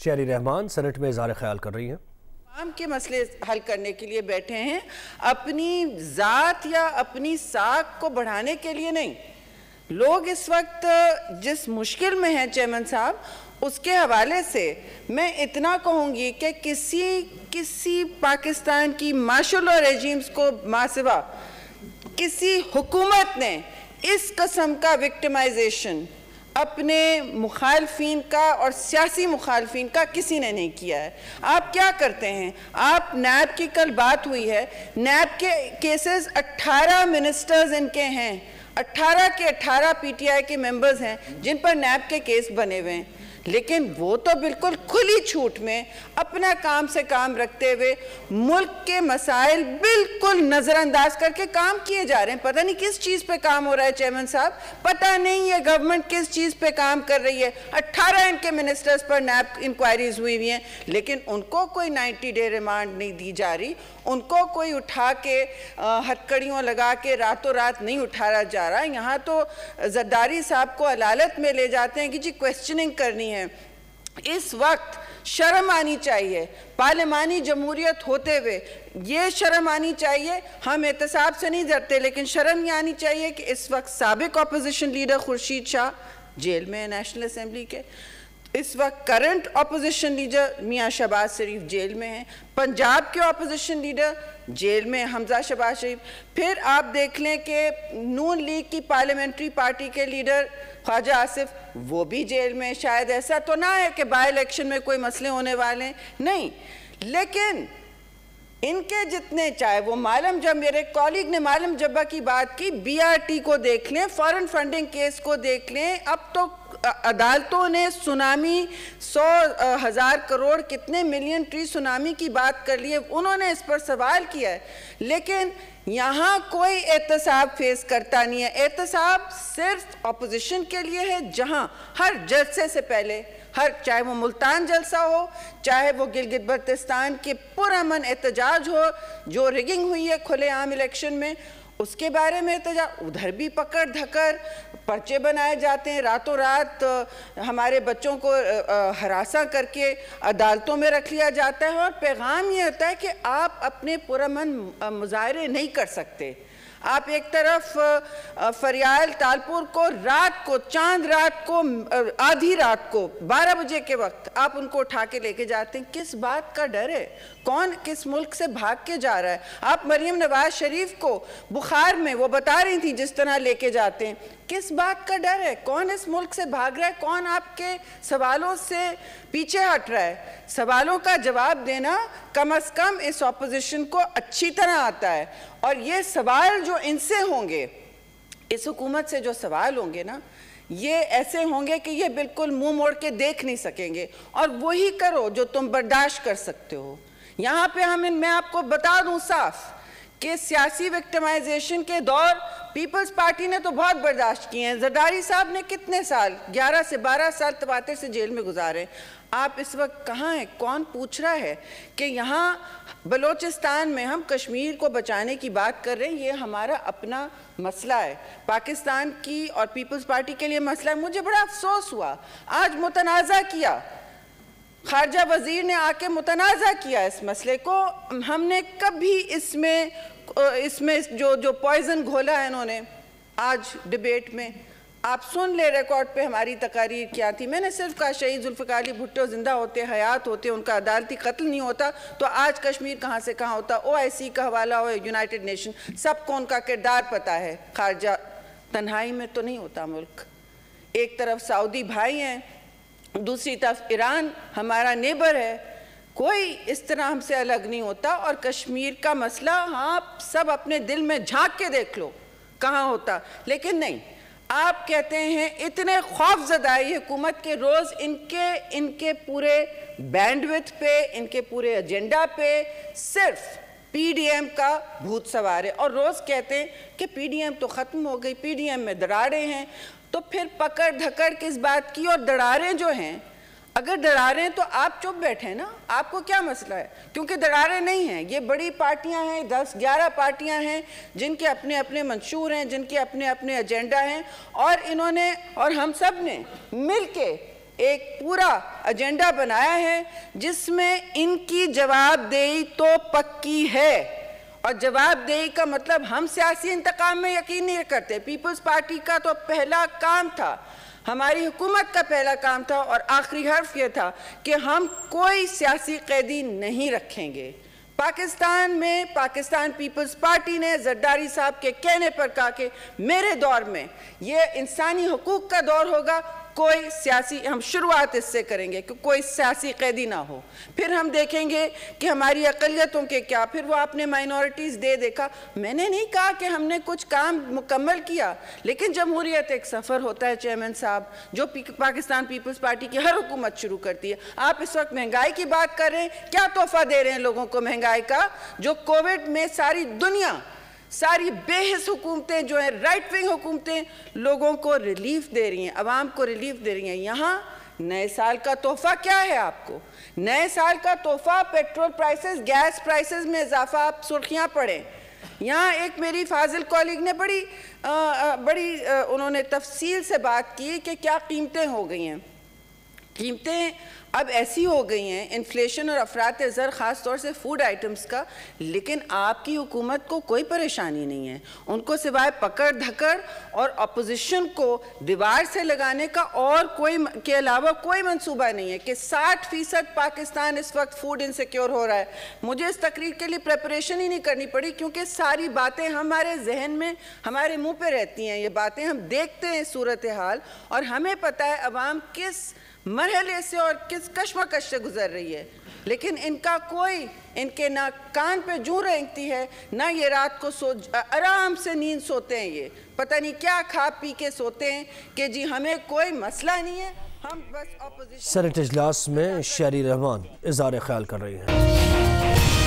शेरी Rahman senate में इज़हार ख्याल कर रही हैं। आम के मसले हल करने के लिए बैठे हैं, अपनी ज़ात या अपनी साख को बढ़ाने के लिए नहीं। लोग इस वक्त जिस मुश्किल में हैं चेयरमैन साहब, उसके हवाले से मैं इतना कहूँगी कि किसी पाकिस्तान की मार्शल लॉ रेजीम्स को मासिवा किसी हुकूमत ने इस किस्म का विक्टिमाइजेशन अपने मुखालफिन का और सियासी मुखालफिन का किसी ने नहीं किया है। आप क्या करते हैं? आप नैब की कल बात हुई है, नैब के केसेस 18 मिनिस्टर्स इनके हैं, 18 के 18 पीटीआई के मेंबर्स हैं जिन पर नैब के केस बने हुए हैं, लेकिन वो तो बिल्कुल खुली छूट में अपना काम से काम रखते हुए मुल्क के मसाइल बिल्कुल नज़रअंदाज करके काम किए जा रहे हैं। पता नहीं किस चीज़ पे काम हो रहा है चेयरमैन साहब, पता नहीं ये गवर्नमेंट किस चीज़ पे काम कर रही है। 18 इनके मिनिस्टर्स पर नैब इंक्वायरीज हुई हैं, लेकिन उनको कोई 90 डे रिमांड नहीं दी जा रही, उनको कोई उठा के हथकड़ियों लगा के रातों रात नहीं उठाया जा रहा। यहाँ तो जरदारी साहब को अदालत में ले जाते हैं कि जी क्वेश्चनिंग करनी है। इस वक्त शर्म आनी चाहिए, पार्लिमानी जमहूरियत होते हुए ये शर्म आनी चाहिए। हम एहतसाब से नहीं डरते, लेकिन शर्म ये आनी चाहिए कि इस वक्त साबिक opposition leader Khursheed Shah jail में है नेशनल असेंबली के, इस वक्त करंट अपोजिशन लीडर मियाँ शहबाज शरीफ जेल में हैं, पंजाब के अपोजिशन लीडर जेल में हमजा शहबाज शरीफ, फिर आप देख लें कि नून लीग की पार्लियामेंट्री पार्टी के लीडर ख्वाजा आसिफ वो भी जेल में। शायद ऐसा तो ना है कि बाई इलेक्शन में कोई मसले होने वाले हैं, नहीं, लेकिन इनके जितने, चाहे वो मालम जब, मेरे कॉलीग ने मालम जब्बा की बात की, बीआरटी को देख लें, फॉरेन फंडिंग केस को देख लें, अब तो अदालतों ने सुनामी 100,000 करोड़ कितने मिलियन ट्री सुनामी की बात कर ली है, उन्होंने इस पर सवाल किया है, लेकिन यहाँ कोई एहतसाब फेस करता नहीं है। एहतसाब सिर्फ अपोजिशन के लिए है, जहाँ हर जलसे से पहले, चाहे वो मुल्तान जलसा हो, चाहे वो गिलगित बल्तिस्तान के पुरअमन एहतजाज हो जो रिगिंग हुई है खुलेआम इलेक्शन में, उसके बारे में एहतजाज, उधर भी पकड़ धकर पर्चे बनाए जाते हैं, रातों रात हमारे बच्चों को हरासा करके अदालतों में रख लिया जाता है, और पैगाम ये होता है कि आप अपने पुरअमन मुजाहरे नहीं कर सकते। आप एक तरफ फरियाल तालपुर को रात को, चांद रात को, आधी रात को 12 बजे के वक्त आप उनको उठा के लेके जाते हैं, किस बात का डर है? कौन किस मुल्क से भाग के जा रहा है? आप मरियम नवाज शरीफ को बुखार में वो बता रही थी जिस तरह लेके जाते हैं, किस बात का डर है? कौन इस मुल्क से भाग रहा है? कौन आपके सवालों से पीछे हट रहा है? सवालों का जवाब देना कम अज़ कम इस ऑपोजिशन को अच्छी तरह आता है, और ये सवाल जो इनसे होंगे, इस हुकूमत से जो सवाल होंगे ना, ये ऐसे होंगे कि ये बिल्कुल मुंह मोड़ के देख नहीं सकेंगे, और वही करो जो तुम बर्दाश्त कर सकते हो। यहाँ पे मैं आपको बता दूं साफ कि सियासी विक्टिमाइजेशन के दौर पीपल्स पार्टी ने तो बहुत बर्दाश्त किए हैं। जरदारी साहब ने कितने साल, 11 से 12 साल तवातिर से जेल में गुजारे। आप इस वक्त कहाँ हैं? कौन पूछ रहा है कि यहाँ बलूचिस्तान में हम कश्मीर को बचाने की बात कर रहे हैं? ये हमारा अपना मसला है, पाकिस्तान की और पीपल्स पार्टी के लिए मसला है। मुझे बड़ा अफसोस हुआ, आज मुतनाज़ा किया, खारजा वजीर ने आके मुतनाज़ा किया इस मसले को। हमने कभी इसमें जो पॉइजन घोला है इन्होंने आज डिबेट में, आप सुन ले रिकॉर्ड पे हमारी तकारीर क्या थी। मैंने सिर्फ कहा शहीद जुल्फ़िकार अली भुट्टो जिंदा होते, हयात होते, उनका अदालती कत्ल नहीं होता तो आज कश्मीर कहाँ से कहाँ होता। OIC का हवाला हो, यूनाइटेड नेशन, सबको उनका किरदार पता है। खारजा तन्हाई में तो नहीं होता मुल्क, एक तरफ सऊदी भाई हैं, दूसरी तरफ ईरान हमारा नेबर है, कोई इस तरह हमसे अलग नहीं होता। और कश्मीर का मसला, हाँ, आप सब अपने दिल में झांक के देख लो कहाँ होता, लेकिन नहीं, आप कहते हैं इतने खौफजदा ये हुकूमत के, रोज़ इनके पूरे बैंडविड्थ पे, इनके पूरे एजेंडा पे सिर्फ PDM का भूत सवार है, और रोज़ कहते हैं कि PDM तो ख़त्म हो गई, PDM में दरारें हैं। तो फिर पकड़ धकड़ किस बात की? और दरारें जो हैं, अगर दरारें हैं तो आप चुप बैठे ना, आपको क्या मसला है? क्योंकि दरारें नहीं हैं, ये बड़ी पार्टियां हैं, 10-11 पार्टियां हैं जिनके अपने अपने मंशूर हैं, जिनके अपने अपने एजेंडा हैं, और इन्होंने और हम सब ने मिल के एक पूरा एजेंडा बनाया है जिसमें इनकी जवाबदेही तो पक्की है। और जवाबदेही का मतलब हम सियासी इंतकाम में यकीन नहीं करते। पीपल्स पार्टी का तो पहला काम था, हमारी हुकूमत का पहला काम था और आखिरी हर्फ यह था कि हम कोई सियासी कैदी नहीं रखेंगे। पाकिस्तान में पाकिस्तान पीपल्स पार्टी ने जरदारी साहब के कहने पर कहा कि मेरे दौर में ये इंसानी हुकूक का दौर होगा, कोई सियासी, हम शुरुआत इससे करेंगे कि कोई सियासी कैदी ना हो। फिर हम देखेंगे कि हमारी अक़लियतों के क्या, फिर वो आपने माइनॉरिटीज़ दे देखा। मैंने नहीं कहा कि हमने कुछ काम मुकम्मल किया, लेकिन जमहूरियत एक सफ़र होता है चेयरमैन साहब, जो पाकिस्तान पीपल्स पार्टी की हर हुकूमत शुरू करती है। आप इस वक्त महंगाई की बात कर रहे हैं, क्या तोहफा दे रहे हैं लोगों को महंगाई का? जो कोविड में सारी दुनिया, सारी बेहिस हुकूमतें जो हैं, राइट विंग हुकूमतें लोगों को रिलीफ दे रही हैं, अवाम को रिलीफ दे रही हैं। यहाँ नए साल का तोहफा क्या है आपको? नए साल का तोहफा पेट्रोल प्राइसेस, गैस प्राइसेस में इजाफा, आप सुर्खियाँ पढ़ें। यहाँ एक मेरी फाजिल कॉलीग ने बड़ी उन्होंने तफसील से बात की कि क्या कीमतें हो गई हैं। कीमतें अब ऐसी हो गई हैं, इन्फ्लेशन और अफरात ज़र ख़ास तौर से फूड आइटम्स का, लेकिन आपकी हुकूमत को कोई परेशानी नहीं है। उनको सिवाय पकड़ धकड़ और अपोजिशन को दीवार से लगाने का और कोई के अलावा कोई मंसूबा नहीं है कि 60% पाकिस्तान इस वक्त फूड इनसिक्योर हो रहा है। मुझे इस तकरीर के लिए प्रेपरेशन ही नहीं करनी पड़ी, क्योंकि सारी बातें हमारे जहन में, हमारे मुँह पर रहती हैं। ये बातें हम देखते हैं सूरत हाल, और हमें पता है अवाम किस मरहले से और किस कश्मकश से गुजर रही है। लेकिन इनका कोई, इनके ना कान पे जूं रेंगती है, ना ये रात को आराम से नींद सोते हैं। ये पता नहीं क्या खा पी के सोते हैं कि जी हमें कोई मसला नहीं है, हम बस ऑपोजिशन। सेनेट इजलास में शहरी रहमान इज़हार ख्याल कर रही हैं।